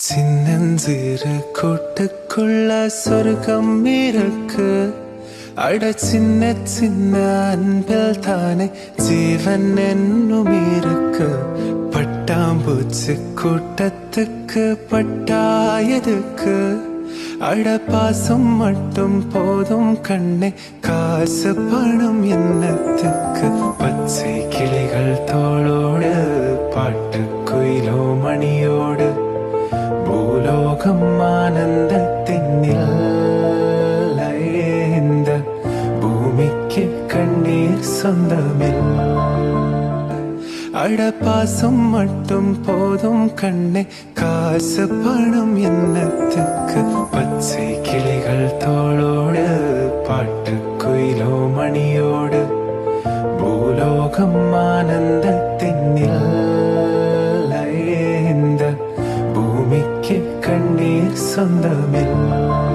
சின்னஞ்சிறு கூட்டுக்குள்ள சொர்க்கம் இருக்கு. அட சின்ன சின்ன அன்பில் தானே ஜீவன் என்னும் இருக்கு. பட்டாம்பூச்சி கூட்டத்துக்கு பட்டாயதுக்கு. அட பாசம் மட்டும் போதும் கண்ணே, காசு பணம் என்னத்துக்கு. பச்சை கிளிகள் தோளோடு பாட்டு குயிலோ மணியோடு பூலோகம் ஆனந்தத்தின் எல்லையே. இந்த பூமிக்கு கண்ணீர் சொந்தமில். அட பாசம் மட்டும் போதும் கண்ணே, காசு பணம் என்னத்துக்கு. பச்சை கிளிகள் தோளோடு பாட்டு குயிலோ மணியோடு பூலோகம் ஆனந்தத்தின் எல்லையே. இந்த பூமிக்கு கண்ணீர் சொந்தமில்.